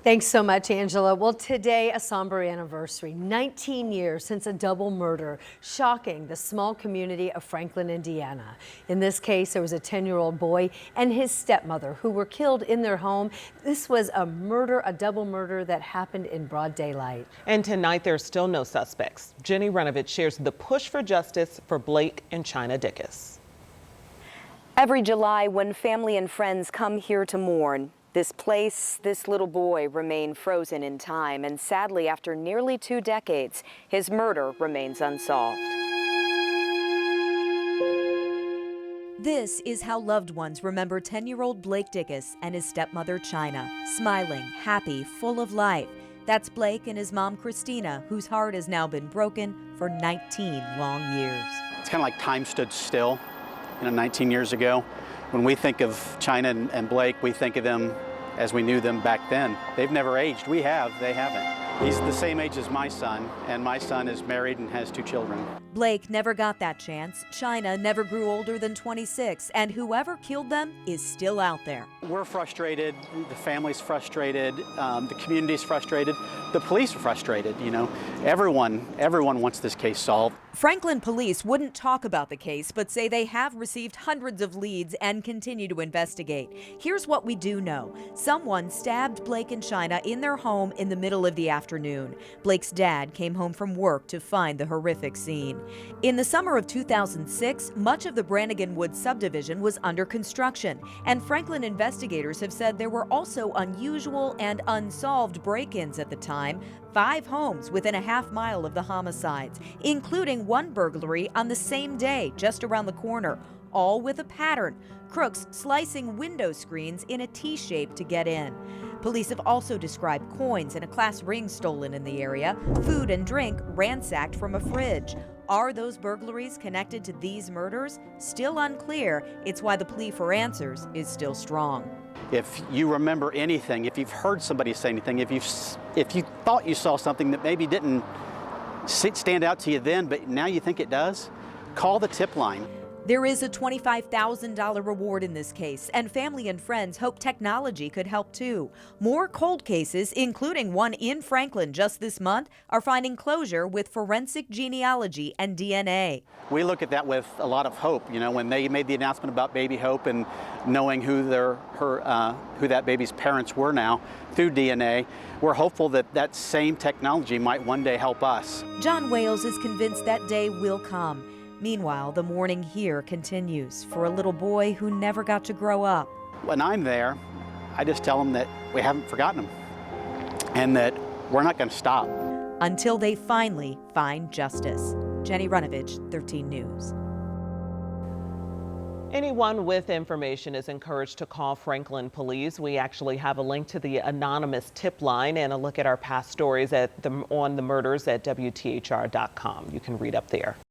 Thanks so much, Angela. Well, today, a somber anniversary. 19 years since a double murder shocking the small community of Franklin, Indiana. In this case, there was a 10-year-old boy and his stepmother who were killed in their home. This was a double murder that happened in broad daylight. And tonight, there's still no suspects. Jenny Renovich shares the push for justice for Blake and Chynna Dickus. Every July, when family and friends come here to mourn, this place, this little boy remain frozen in time, and sadly, after nearly 2 decades, his murder remains unsolved. This is how loved ones remember 10-year-old Blake Dickus and his stepmother Chynna, smiling, happy, full of life. That's Blake and his mom Christina, whose heart has now been broken for 19 long years. It's kind of like time stood still, 19 years ago. When we think of Chynna and Blake, we think of them as we knew them back then. They've never aged. We have, they haven't. He's the same age as my son, and my son is married and has 2 children. Blake never got that chance. Chynna never grew older than 26, and whoever killed them is still out there. We're frustrated, the family's frustrated, the community's frustrated, the police are frustrated, Everyone wants this case solved. Franklin police wouldn't talk about the case, but say they have received hundreds of leads and continue to investigate. Here's what we do know. Someone stabbed Blake and Chynna in their home in the middle of the afternoon. Blake's dad came home from work to find the horrific scene. In the summer of 2006, much of the Brannigan Woods subdivision was under construction, and Franklin investigators have said there were also unusual and unsolved break-ins at the time. 5 homes within a half-mile of the homicides, including one burglary on the same day just around the corner, all with a pattern: crooks slicing window screens in a T-shape to get in. Police have also described coins and a class ring stolen in the area, food and drink ransacked from a fridge. Are those burglaries connected to these murders? Still unclear. It's why the plea for answers is still strong. If you remember anything, if you've heard somebody say anything, if you thought you saw something that maybe didn't stand out to you then, but now you think it does, call the tip line. There is a $25,000 reward in this case, and family and friends hope technology could help too. More cold cases, including one in Franklin just this month, are finding closure with forensic genealogy and DNA. We look at that with a lot of hope. When they made the announcement about Baby Hope and knowing who that baby's parents were now through DNA, we're hopeful that that same technology might one day help us. John Wales is convinced that day will come. Meanwhile, the mourning here continues for a little boy who never got to grow up. When I'm there, I just tell them that we haven't forgotten him and that we're not going to stop. Until they finally find justice. Jenny Renovich, 13 News. Anyone with information is encouraged to call Franklin Police. We actually have a link to the anonymous tip line and a look at our past stories on the murders at WTHR.com. You can read up there.